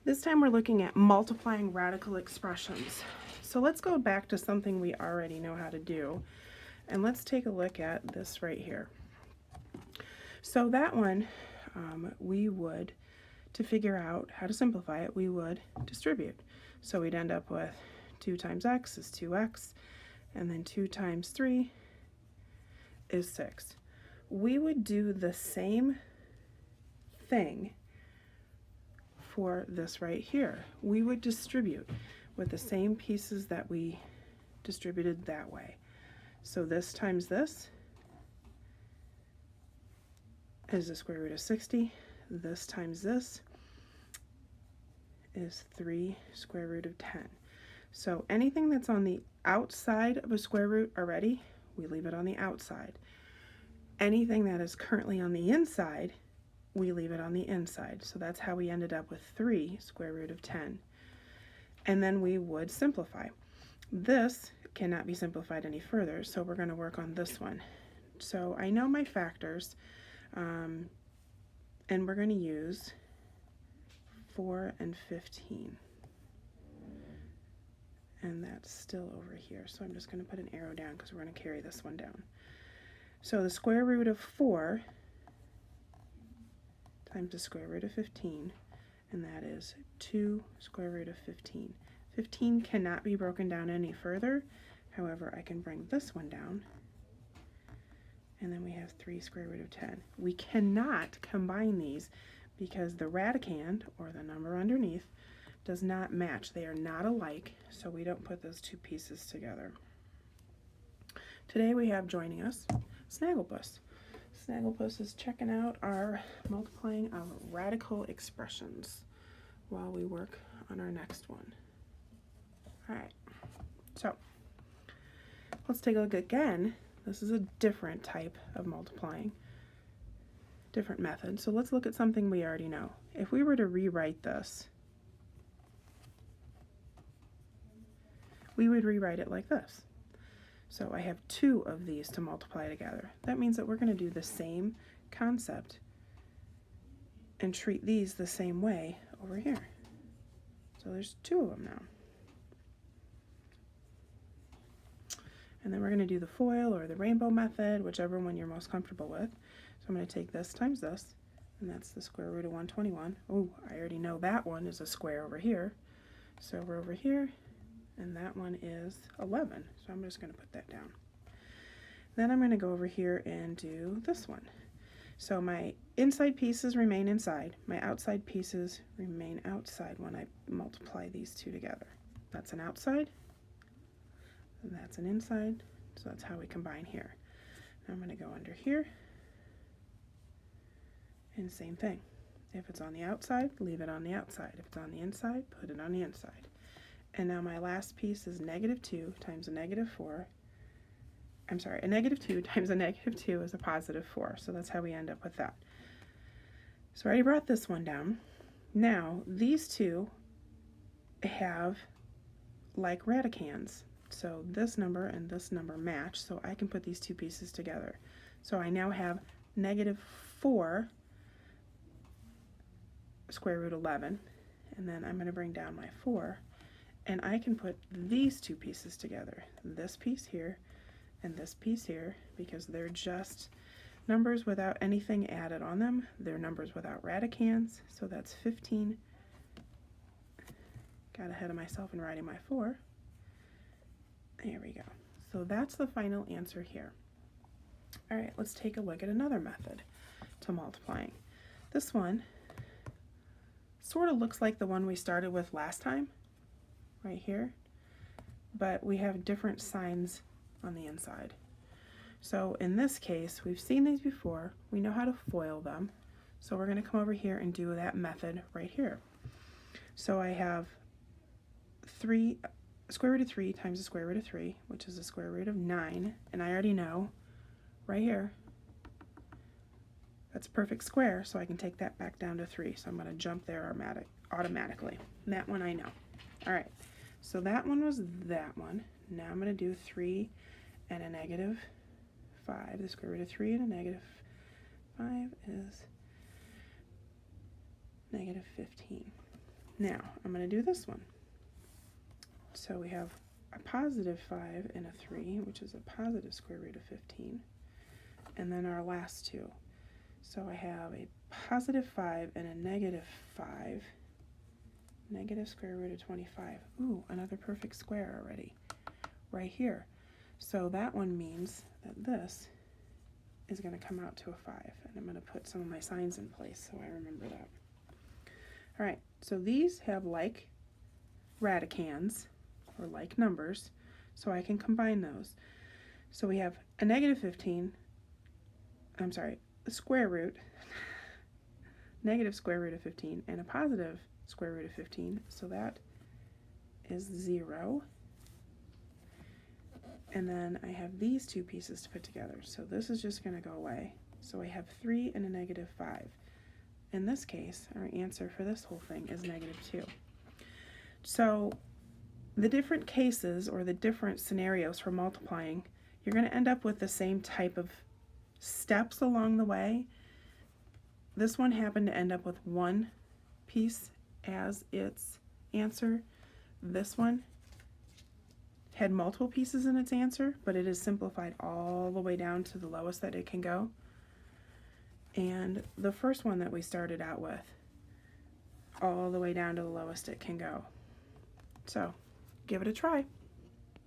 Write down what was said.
This time we're looking at multiplying radical expressions. So let's go back to something we already know how to do, and let's take a look at this right here. So that one, we would, to figure out how to simplify it, we would distribute. So we'd end up with 2 times x is 2x, and then 2 times 3 is 6. We would do the same thing for this right here. We would distribute with the same pieces that we distributed that way. So this times this is the square root of 60. This times this is 3 square root of 10. So anything that's on the outside of a square root already, we leave it on the outside. Anything that is currently on the inside, we leave it on the inside. So that's how we ended up with 3 square root of 10. And then we would simplify. This cannot be simplified any further, so we're going to work on this one. So I know my factors, and we're going to use 4 and 15. And that's still over here, so I'm just going to put an arrow down because we're going to carry this one down. So the square root of 4 times the square root of 15, and that is 2 square root of 15. 15 cannot be broken down any further. However, I can bring this one down, and then we have 3 square root of 10. We cannot combine these because the radicand, or the number underneath, does not match. They are not alike, so we don't put those two pieces together. Today we have joining us Snagglepuss. Snagglepuss is checking out our multiplying of radical expressions while we work on our next one. Alright, so let's take a look again. This is a different type of multiplying, different method. So let's look at something we already know. If we were to rewrite this, we would rewrite it like this. So I have 2 of these to multiply together. That means that we're going to do the same concept and treat these the same way over here. So there's 2 of them now. And then we're going to do the FOIL or the rainbow method, whichever one you're most comfortable with. So I'm going to take this times this, and that's the square root of 121. Oh, I already know that one is a square over here. So we're over here, and that one is 11. So I'm just going to put that down. Then I'm going to go over here and do this one. So my inside pieces remain inside. My outside pieces remain outside when I multiply these 2 together. That's an outside, and that's an inside. So that's how we combine here. Now I'm going to go under here, and same thing. If it's on the outside, leave it on the outside. If it's on the inside, put it on the inside. And now my last piece is negative 2 times a negative 4. I'm sorry, a negative 2 times a negative 2 is a positive 4. So that's how we end up with that. So I already brought this one down. Now, these 2 have like radicands. So this number and this number match, so I can put these 2 pieces together. So I now have negative 4 square root 11, and then I'm going to bring down my 4. And I can put these 2 pieces together, this piece here and this piece here, because they're just numbers without anything added on them. They're numbers without radicands, so that's 15. Got ahead of myself in writing my 4. There we go. So that's the final answer here. All right, let's take a look at another method to multiplying. This one sort of looks like the one we started with last time, right here, but we have different signs on the inside. So in this case, we've seen these before. We know how to FOIL them. So we're going to come over here and do that method right here. So I have square root of 3 times the square root of 3, which is the square root of 9. And I already know right here, that's a perfect square, so I can take that back down to 3. So I'm going to jump there automatically. And that one I know. All right. So that one was that one. Now I'm going to do 3 and a negative 5. The square root of 3 and a negative 5 is negative 15. Now, I'm going to do this one. So we have a positive 5 and a 3, which is a positive square root of 15. And then our last two. So I have a positive 5 and a negative 5. Negative square root of 25. Ooh, another perfect square already. Right here. So that one means that this is going to come out to a 5. And I'm going to put some of my signs in place so I remember that. All right, so these have like radicands, or like numbers, so I can combine those. So we have a negative 15, the square root, negative square root of 15, and a positive square root of 15, so that is 0. And then I have these two pieces to put together, so this is just going to go away. So I have 3 and a negative 5. In this case, our answer for this whole thing is negative 2. So the different cases or the different scenarios for multiplying, you're going to end up with the same type of steps along the way. This one happened to end up with one piece as its answer. This one had multiple pieces in its answer, but it is simplified all the way down to the lowest that it can go. And the first one that we started out with, all the way down to the lowest it can go. So, give it a try.